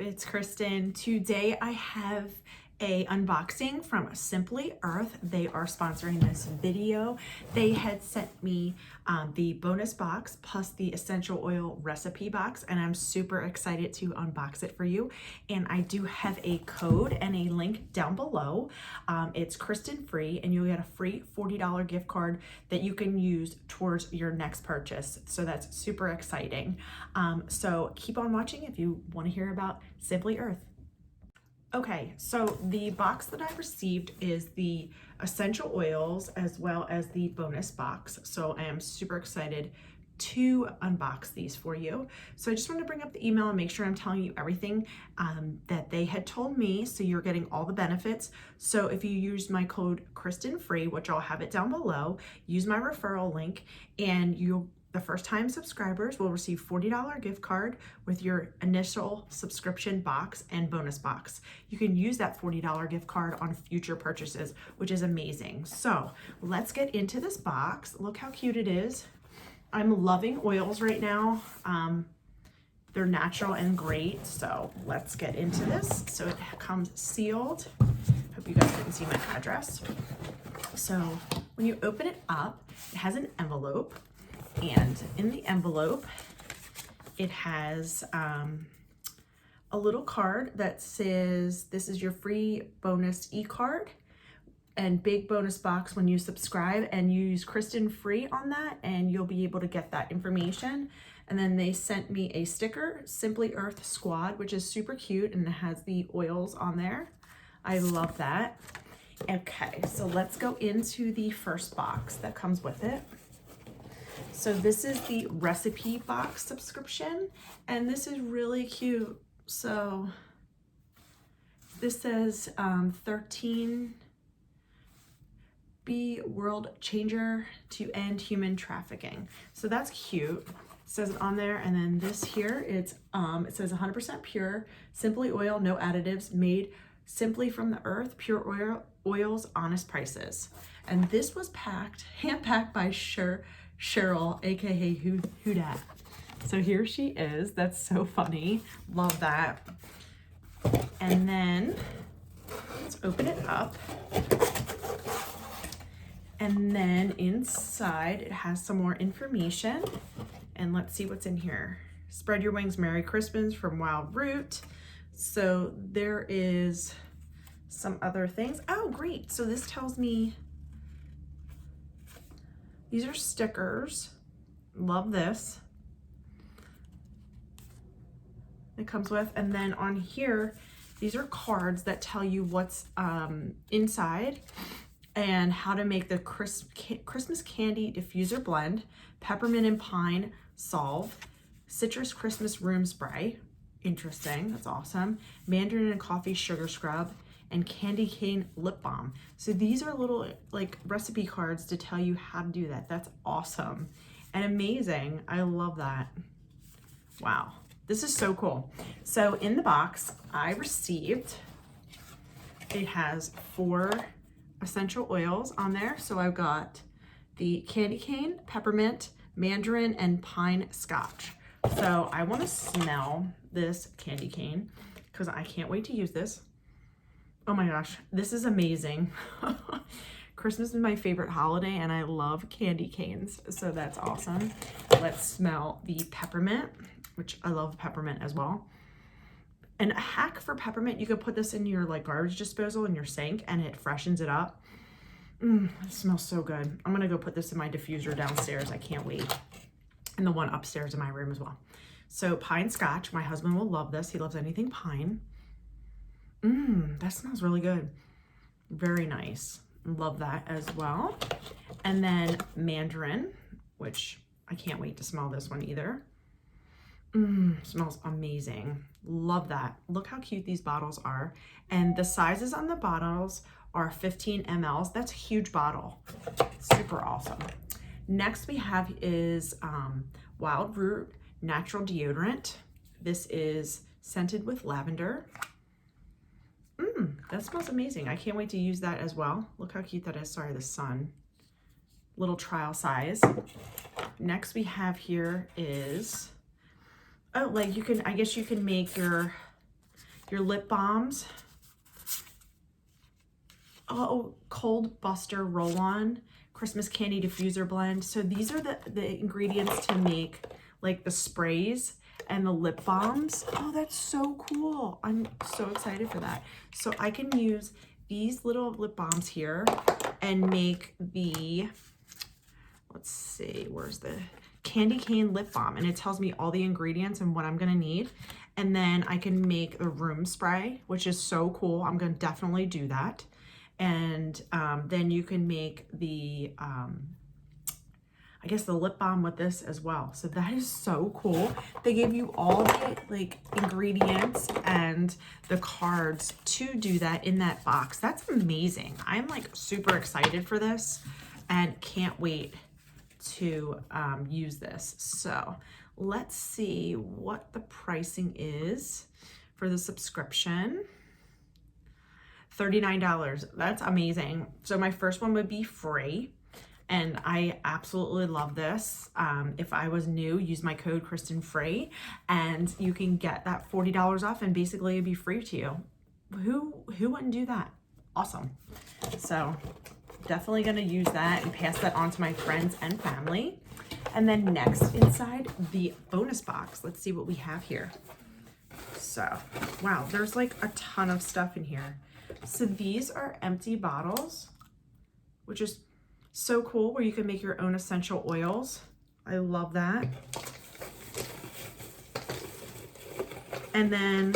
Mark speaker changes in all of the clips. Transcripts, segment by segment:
Speaker 1: it's Kristen. Today I have a unboxing from Simply Earth. They are sponsoring this video. They had sent me the bonus box plus the essential oil recipe box, and I'm super excited to unbox it for you. And I do have a code and a link down below. It's KRISTINFREE, and you'll get a free $40 gift card that you can use towards your next purchase. So that's super exciting. So keep on watching if you want to hear about Simply Earth. Okay, so the box that I received is the essential oils as well as the bonus box. So I am super excited to unbox these for you. So I just want to bring up the email and make sure I'm telling you everything that they had told me, so you're getting all the benefits. So if you use my code KRISTINFREE, which I'll have it down below, use my referral link, and the first time subscribers will receive $40 gift card with your initial subscription box and bonus box. You can use that $40 gift card on future purchases, which is amazing. So let's get into this box. Look how cute it is. I'm loving oils right now. They're natural and great. So let's get into this. So it comes sealed. Hope you guys didn't see my address. So when you open it up, it has an envelope. And in the envelope, it has a little card that says, this is your free bonus e-card and big bonus box when you subscribe and you use KRISTINFREE on that, and you'll be able to get that information. And then they sent me a sticker, Simply Earth Squad, which is super cute, and it has the oils on there. I love that. Okay, so let's go into the first box that comes with it. So this is the recipe box subscription, and this is really cute. So this says 13 be world changer to end human trafficking. So that's cute. It says it on there. And then this here, it says 100% pure, simply oil, no additives, made simply from the earth, pure oils, honest prices. And this was hand packed by Cheryl, aka Who Dat. So here she is. That's so funny. Love that. And then let's open it up. And then inside it has some more information. And let's see what's in here. Spread your wings, Merry Christmas from Wild Root. So there is some other things. Oh, great. So this tells me these are stickers. Love this. It comes with, and then on here, these are cards that tell you what's inside and how to make the Christmas candy diffuser blend, peppermint and pine salve, citrus Christmas room spray. Interesting, that's awesome. Mandarin and coffee sugar scrub, and candy cane lip balm. So these are little like recipe cards to tell you how to do that. That's awesome and amazing. I love that. Wow, this is so cool. So in the box I received, it has 4 essential oils on there. So I've got the candy cane, peppermint, mandarin, and pine scotch. So I want to smell this candy cane because I can't wait to use this. Oh my gosh, this is amazing. Christmas is my favorite holiday and I love candy canes, so that's awesome. Let's smell the peppermint, which I love peppermint as well. And a hack for peppermint, you could put this in your like garbage disposal in your sink and it freshens it up. It smells so good. I'm gonna go put this in my diffuser downstairs. I can't wait. And the one upstairs in my room as well. So pine scotch, my husband will love this. He loves anything pine. That smells really good. Very nice. Love that as well. And then mandarin, which I can't wait to smell this one either. Smells amazing. Love that. Look how cute these bottles are. And the sizes on the bottles are 15 mLs. That's a huge bottle. Super awesome. Next we have is Wild Root Natural Deodorant. This is scented with lavender. That smells amazing. I can't wait to use that as well. Look how cute that is. Sorry, the sun. Little trial size. Next we have here is, oh, like you can, I guess you can make your your lip balms. Oh, Cold Buster Roll-On Christmas Candy Diffuser Blend. So these are the ingredients to make like the sprays and the lip balms. Oh, that's so cool. I'm so excited for that. So I can use these little lip balms here and make the, let's see, where's the candy cane lip balm, and it tells me all the ingredients and what I'm gonna need. And then I can make the room spray, which is so cool. I'm gonna definitely do that. And then you can make the, I guess the lip balm with this as well. So that is so cool. They gave you all the like ingredients and the cards to do that in that box. That's amazing. I'm like super excited for this and can't wait to use this. So let's see what the pricing is for the subscription. $39. That's amazing. So my first one would be free, and I absolutely love this. If I was new, use my code KRISTINFREE and you can get that $40 off, and basically it'd be free to you. Who wouldn't do that? Awesome. So definitely gonna use that and pass that on to my friends and family. And then next, inside the bonus box, let's see what we have here. So, wow, there's like a ton of stuff in here. So these are empty bottles, which is so cool, where you can make your own essential oils. I love that. And then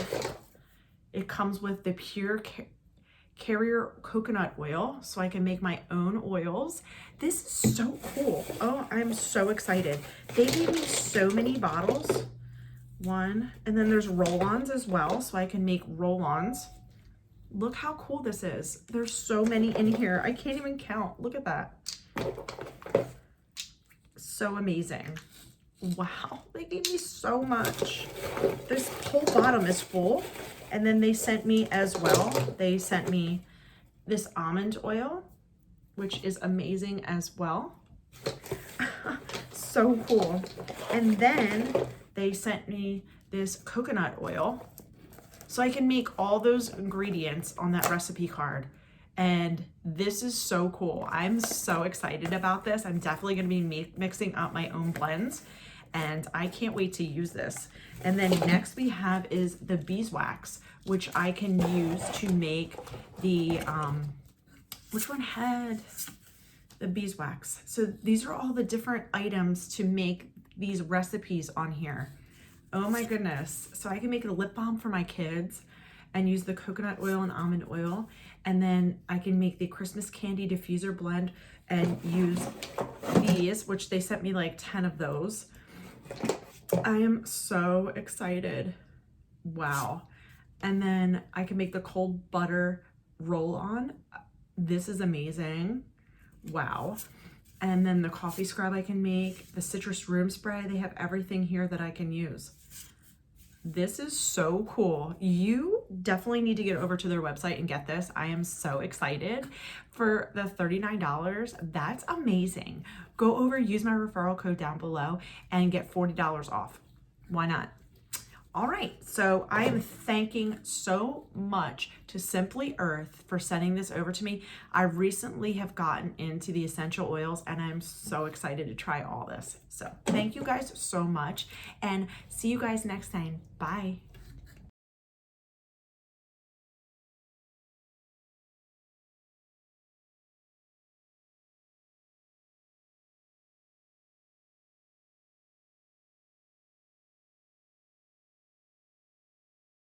Speaker 1: it comes with the pure carrier coconut oil, so I can make my own oils. This is so cool. Oh, I'm so excited. They gave me so many bottles. One, and then there's roll-ons as well, so I can make roll-ons. Look how cool this is. There's so many in here. I can't even count. Look at that. So amazing. Wow, they gave me so much. This whole bottom is full. And then they sent me as well, they sent me this almond oil, which is amazing as well. So cool. And then they sent me this coconut oil, so I can make all those ingredients on that recipe card. And this is so cool. I'm so excited about this. I'm definitely gonna be mixing up my own blends, and I can't wait to use this. And then next we have is the beeswax, which I can use to make the, which one had the beeswax? So these are all the different items to make these recipes on here. Oh my goodness. So I can make a lip balm for my kids and use the coconut oil and almond oil. And then I can make the Christmas candy diffuser blend and use these, which they sent me like 10 of those. I am so excited. Wow. And then I can make the cold butter roll-on. This is amazing. Wow. And then the coffee scrub I can make, the citrus room spray. They have everything here that I can use. This is so cool. You definitely need to get over to their website and get this. I am so excited for the $39. That's amazing. Go over, use my referral code down below and get $40 off. Why not? All right, so I am thanking so much to Simply Earth for sending this over to me. I recently have gotten into the essential oils and I'm so excited to try all this. So thank you guys so much and see you guys next time. Bye.